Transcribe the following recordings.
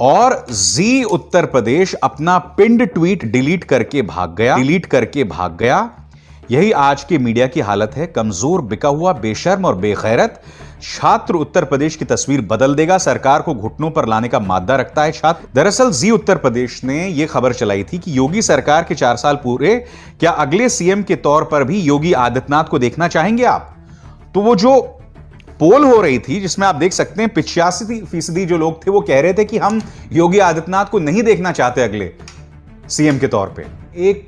और जी उत्तर प्रदेश अपना पिंड ट्वीट डिलीट करके भाग गया। यही आज के मीडिया की हालत है। कमजोर, बिका हुआ, बेशर्म और बेगैरत छात्र उत्तर प्रदेश की तस्वीर बदल देगा। सरकार को घुटनों पर लाने का मादा रखता है छात्र। दरअसल जी उत्तर प्रदेश ने यह खबर चलाई थी कि योगी सरकार के 4 साल पूरे, क्या अगले सीएम के तौर पर भी योगी आदित्यनाथ को देखना चाहेंगे आप? तो वो जो पोल हो रही थी, जिसमें आप देख सकते हैं 85% जो लोग थे वो कह रहे थे कि हम योगी आदित्यनाथ को नहीं देखना चाहते अगले सीएम के तौर पे। एक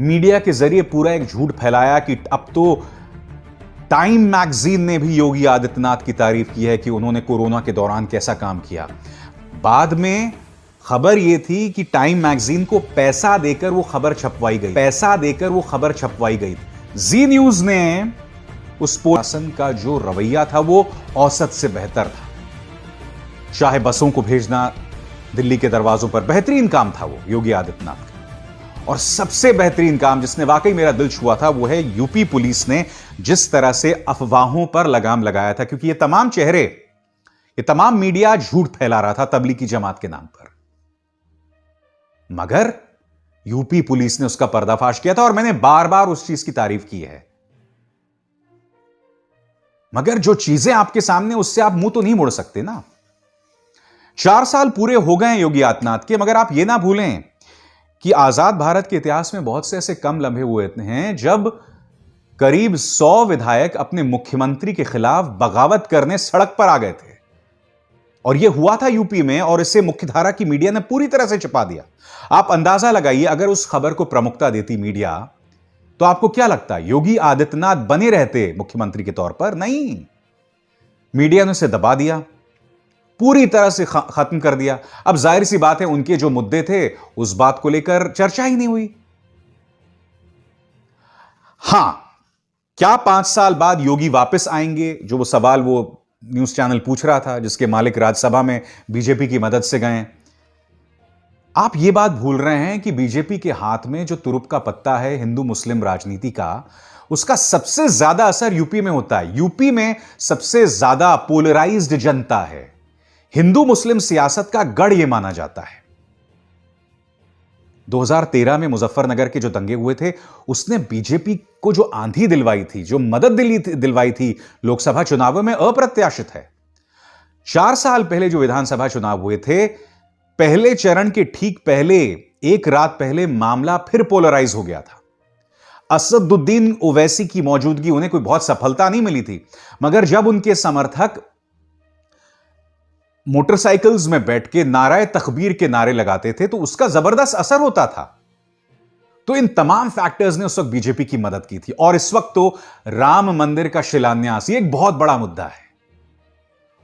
मीडिया के जरिए पूरा एक झूठ फैलाया कि अब तो टाइम मैगजीन ने भी योगी आदित्यनाथ की तारीफ की है कि उन्होंने कोरोना के दौरान कैसा काम किया। बाद में खबर यह थी कि टाइम मैगजीन को पैसा देकर वो खबर छपवाई गई। जी न्यूज ने उस शासन का जो रवैया था वो औसत से बेहतर था। चाहे बसों को भेजना दिल्ली के दरवाजों पर, बेहतरीन काम था वो योगी आदित्यनाथ का। और सबसे बेहतरीन काम जिसने वाकई मेरा दिल छुआ था वो है यूपी पुलिस ने जिस तरह से अफवाहों पर लगाम लगाया था, क्योंकि ये तमाम चेहरे, ये तमाम मीडिया झूठ फैला रहा था तबलीगी जमात के नाम पर, मगर यूपी पुलिस ने उसका पर्दाफाश किया था। और मैंने बार बार उस चीज की तारीफ की है, मगर जो चीजें आपके सामने, उससे आप मुंह तो नहीं मोड़ सकते ना। 4 साल पूरे हो गए हैं योगी आदित्यनाथ के, मगर आप यह ना भूलें कि आजाद भारत के इतिहास में बहुत से ऐसे कम लम्हे हुए हैं जब करीब 100 विधायक अपने मुख्यमंत्री के खिलाफ बगावत करने सड़क पर आ गए थे। और यह हुआ था यूपी में, और इसे मुख्यधारा की मीडिया ने पूरी तरह से छिपा दिया। आप अंदाजा लगाइए, अगर उस खबर को प्रमुखता देती मीडिया, तो आपको क्या लगता है योगी आदित्यनाथ बने रहते मुख्यमंत्री के तौर पर? नहीं, मीडिया ने उसे दबा दिया, पूरी तरह से खत्म कर दिया। अब जाहिर सी बात है, उनके जो मुद्दे थे उस बात को लेकर चर्चा ही नहीं हुई। हां, क्या 5 साल बाद योगी वापस आएंगे? जो वो सवाल वो न्यूज चैनल पूछ रहा था, जिसके मालिक राज्यसभा में बीजेपी की मदद से गए। आप ये बात भूल रहे हैं कि बीजेपी के हाथ में जो तुरुप का पत्ता है हिंदू मुस्लिम राजनीति का, उसका सबसे ज्यादा असर यूपी में होता है। यूपी में सबसे ज्यादा पोलराइज्ड जनता है। हिंदू मुस्लिम सियासत का गढ़ यह माना जाता है। 2013 में मुजफ्फरनगर के जो दंगे हुए थे, उसने बीजेपी को जो आंधी दिलवाई थी, जो मदद दिलवाई थी लोकसभा चुनावों में, अप्रत्याशित है। 4 साल पहले जो विधानसभा चुनाव हुए थे, पहले चरण के ठीक पहले, एक रात पहले मामला फिर पोलराइज हो गया था। असदुद्दीन ओवैसी की मौजूदगी, उन्हें कोई बहुत सफलता नहीं मिली थी, मगर जब उनके समर्थक मोटरसाइकिल्स में बैठ के नाराए तकबीर के नारे लगाते थे तो उसका जबरदस्त असर होता था। तो इन तमाम फैक्टर्स ने उस वक्त बीजेपी की मदद की थी। और इस वक्त तो राम मंदिर का शिलान्यास ये एक बहुत बड़ा मुद्दा है।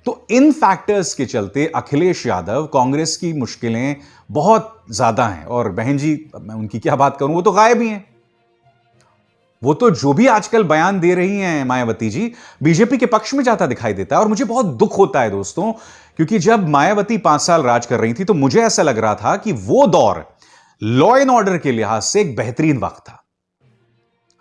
तो इन फैक्टर्स के चलते अखिलेश यादव, कांग्रेस की मुश्किलें बहुत ज्यादा हैं। और बहन जी, मैं उनकी क्या बात करूं, वो तो गायब ही हैं। वो तो जो भी आजकल बयान दे रही हैं मायावती जी, बीजेपी के पक्ष में जाता दिखाई देता है। और मुझे बहुत दुख होता है दोस्तों, क्योंकि जब मायावती 5 साल राज कर रही थी तो मुझे ऐसा लग रहा था कि वो दौर लॉ एंड ऑर्डर के लिहाज से एक बेहतरीन वक्त था।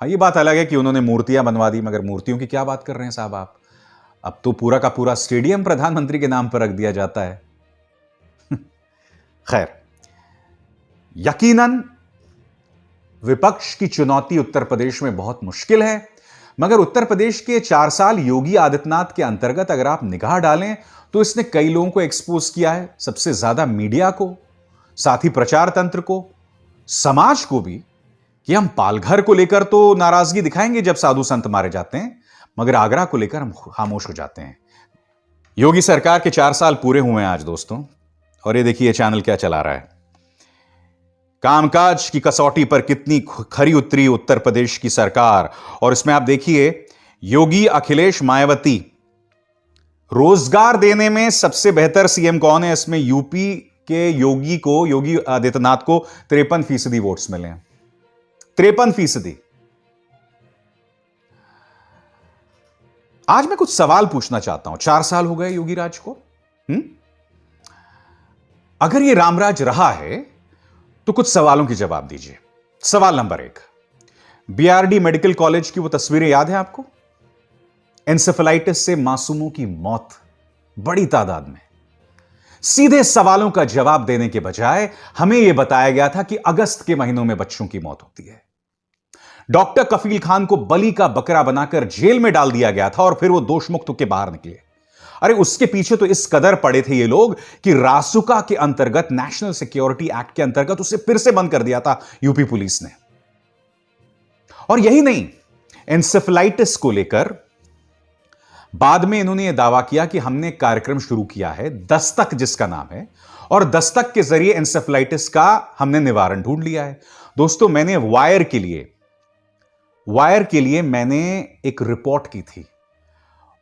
हाँ, ये बात अलग है कि उन्होंने मूर्तियां बनवा दी, मगर मूर्तियों की क्या बात कर रहे हैं साहब आप? अब तो पूरा का पूरा स्टेडियम प्रधानमंत्री के नाम पर रख दिया जाता है। खैर, यकीनन विपक्ष की चुनौती उत्तर प्रदेश में बहुत मुश्किल है, मगर उत्तर प्रदेश के 4 साल योगी आदित्यनाथ के अंतर्गत अगर आप निगाह डालें तो इसने कई लोगों को एक्सपोज किया है। सबसे ज्यादा मीडिया को, साथ ही प्रचार तंत्र को, समाज को भी, कि हम पालघर को लेकर तो नाराजगी दिखाएंगे जब साधु संत मारे जाते हैं, मगर आगरा को लेकर हम खामोश हो जाते हैं। योगी सरकार के 4 साल पूरे हुए हैं आज दोस्तों, और ये देखिए चैनल क्या चला रहा है। कामकाज की कसौटी पर कितनी खरी उतरी उत्तर प्रदेश की सरकार। और इसमें आप देखिए, योगी, अखिलेश, मायावती, रोजगार देने में सबसे बेहतर सीएम कौन है? इसमें यूपी के योगी आदित्यनाथ को 53% वोट्स मिले हैं। 53%। आज मैं कुछ सवाल पूछना चाहता हूं। 4 साल हो गए योगी राज को। अगर यह रामराज रहा है तो कुछ सवालों की जवाब दीजिए। सवाल नंबर 1, बीआरडी मेडिकल कॉलेज की वो तस्वीरें याद है आपको? एंसेफेलाइटिस से मासूमों की मौत बड़ी तादाद में। सीधे सवालों का जवाब देने के बजाय हमें यह बताया गया था कि अगस्त के महीनों में बच्चों की मौत होती है। डॉक्टर कफील खान को बलि का बकरा बनाकर जेल में डाल दिया गया था और फिर वो दोषमुक्त होकर बाहर निकले। अरे उसके पीछे तो इस कदर पड़े थे ये लोग कि रासुका के अंतर्गत, नेशनल सिक्योरिटी एक्ट के अंतर्गत उसे फिर से बंद कर दिया था यूपी पुलिस ने। और यही नहीं, एंसेफेलाइटिस को लेकर बाद में इन्होंने यह दावा किया कि हमने एक कार्यक्रम शुरू किया है, दस्तक जिसका नाम है, और दस्तक के जरिए एंसेफेलाइटिस का हमने निवारण ढूंढ लिया है। दोस्तों, मैंने वायर के लिए मैंने एक रिपोर्ट की थी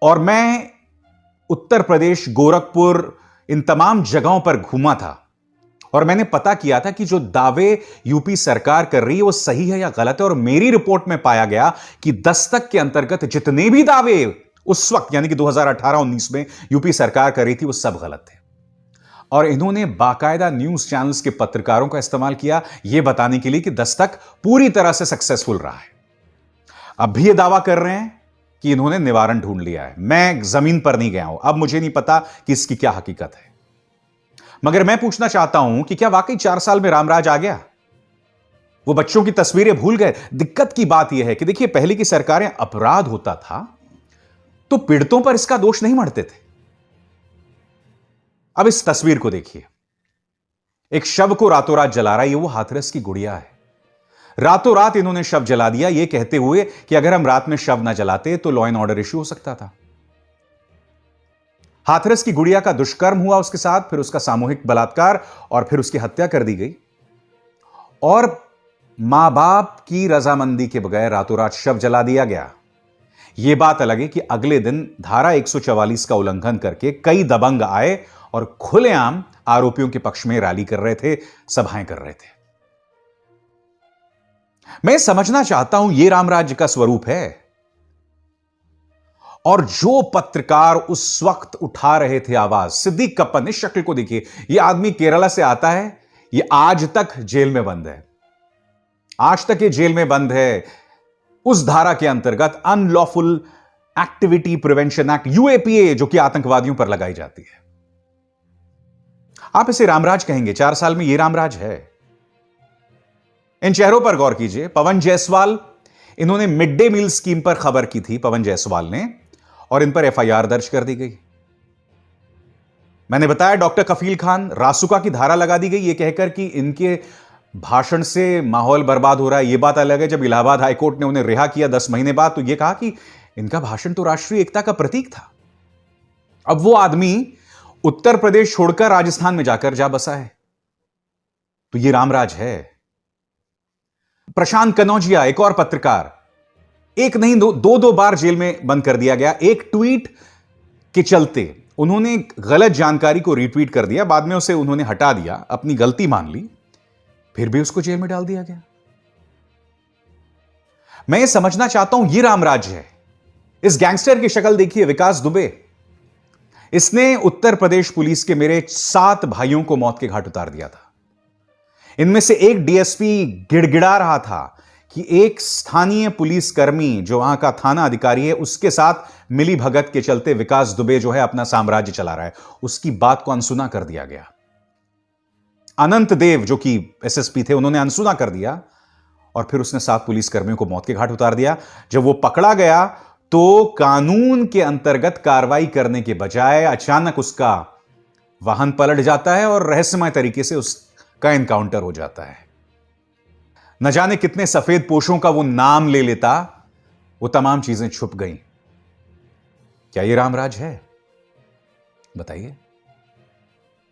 और मैं उत्तर प्रदेश, गोरखपुर, इन तमाम जगहों पर घूमा था और मैंने पता किया था कि जो दावे यूपी सरकार कर रही है वो सही है या गलत है। और मेरी रिपोर्ट में पाया गया कि दस्तक के अंतर्गत जितने भी दावे उस वक्त यानी कि 2018-19 में यूपी सरकार कर रही थी वो सब गलत थे। और इन्होंने बाकायदा न्यूज चैनल्स के पत्रकारों का इस्तेमाल किया यह बताने के लिए कि दस्तक पूरी तरह से सक्सेसफुल रहा है। अब भी ये दावा कर रहे हैं कि इन्होंने निवारण ढूंढ लिया है। मैं जमीन पर नहीं गया हूं, अब मुझे नहीं पता कि इसकी क्या हकीकत है, मगर मैं पूछना चाहता हूं कि क्या वाकई 4 साल में रामराज आ गया? वो बच्चों की तस्वीरें भूल गए? दिक्कत की बात यह है कि देखिए, पहले की सरकारें अपराध होता था तो पीड़ितों पर इसका दोष नहीं मढ़ते थे। अब इस तस्वीर को देखिए, एक शव को रातों रात जला रहा है, ये वो हाथरस की गुड़िया है। रातों रात इन्होंने शव जला दिया, यह कहते हुए कि अगर हम रात में शव ना जलाते तो लॉ एंड ऑर्डर इश्यू हो सकता था। हाथरस की गुड़िया का दुष्कर्म हुआ उसके साथ, फिर उसका सामूहिक बलात्कार और फिर उसकी हत्या कर दी गई। और मां बाप की रजामंदी के बगैर रातों रात शव जला दिया गया। यह बात अलग है कि अगले दिन धारा 144 का उल्लंघन करके कई दबंग आए और खुलेआम आरोपियों के पक्ष में रैली कर रहे थे, सभाएं कर रहे थे। मैं समझना चाहता हूं यह रामराज्य का स्वरूप है। और जो पत्रकार उस वक्त उठा रहे थे आवाज, सिद्दीक कप्पन, इस शक्ल को देखिए, यह आदमी केरला से आता है, यह आज तक जेल में बंद है, आज तक ये जेल में बंद है उस धारा के अंतर्गत, unlawful activity prevention act, UAPA, जो कि आतंकवादियों पर लगाई जाती है। आप इसे रामराज कहेंगे? 4 साल में यह रामराज है? इन चेहरों पर गौर कीजिए। पवन जायसवाल, इन्होंने मिड डे मील स्कीम पर खबर की थी, पवन जायसवाल ने, और इन पर एफआईआर दर्ज कर दी गई। मैंने बताया डॉक्टर कफील खान, रासुका की धारा लगा दी गई यह कहकर कि इनके भाषण से माहौल बर्बाद हो रहा है। यह बात अलग है, जब इलाहाबाद हाईकोर्ट ने उन्हें रिहा किया 10 महीने बाद, तो यह कहा कि इनका भाषण तो राष्ट्रीय एकता का प्रतीक था। अब वो आदमी उत्तर प्रदेश छोड़कर राजस्थान में जाकर जा बसा है, तो यह रामराज है। प्रशांत कनौजिया, एक और पत्रकार, एक नहीं दो बार जेल में बंद कर दिया गया। एक ट्वीट के चलते उन्होंने गलत जानकारी को रीट्वीट कर दिया, बाद में उसे उन्होंने हटा दिया, अपनी गलती मान ली, फिर भी उसको जेल में डाल दिया गया। मैं ये समझना चाहता हूं यह रामराज्य है। इस गैंगस्टर की शक्ल देखिए, विकास दुबे, इसने उत्तर प्रदेश पुलिस के मेरे 7 भाइयों को मौत के घाट उतार दिया था। इनमें से एक डीएसपी गिड़गिड़ा रहा था कि एक स्थानीय पुलिसकर्मी जो वहां का थाना अधिकारी है, उसके साथ मिली भगत के चलते विकास दुबे जो है अपना साम्राज्य चला रहा है, उसकी बात को अनसुना कर दिया गया। अनंत देव जो कि एसएसपी थे, उन्होंने अनसुना कर दिया और फिर उसने 7 पुलिसकर्मियों को मौत के घाट उतार दिया। जब वो पकड़ा गया तो कानून के अंतर्गत कार्रवाई करने के बजाय अचानक उसका वाहन पलट जाता है और रहस्यमय तरीके से उसका एनकाउंटर हो जाता है। न जाने कितने सफेद पोशों का वो नाम ले लेता, वो तमाम चीजें छुप गईं। क्या ये रामराज है? बताइए।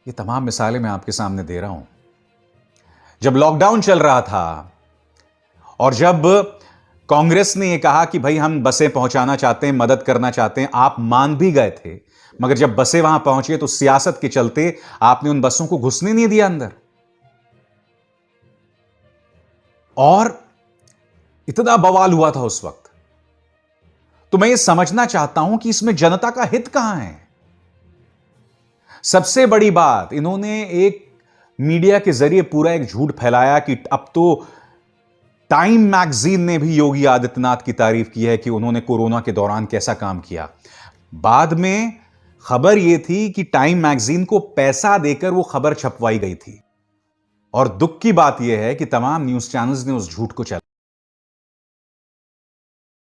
ये तमाम मिसालें मैं आपके सामने दे रहा हूं। जब लॉकडाउन चल रहा था और जब कांग्रेस ने यह कहा कि भाई हम बसें पहुंचाना चाहते हैं, मदद करना चाहते हैं, आप मान भी गए थे, मगर जब बसें वहां पहुंची तो सियासत के चलते आपने उन बसों को घुसने नहीं दिया अंदर। और इतना बवाल हुआ था उस वक्त। तो मैं ये समझना चाहता हूं कि इसमें जनता का हित कहां है। सबसे बड़ी बात, इन्होंने एक मीडिया के जरिए पूरा एक झूठ फैलाया कि अब तो टाइम मैगजीन ने भी योगी आदित्यनाथ की तारीफ की है कि उन्होंने कोरोना के दौरान कैसा काम किया। बाद में खबर यह थी कि टाइम मैगजीन को पैसा देकर वो खबर छपवाई गई थी और दुख की बात यह है कि तमाम न्यूज चैनल्स ने उस झूठ को चला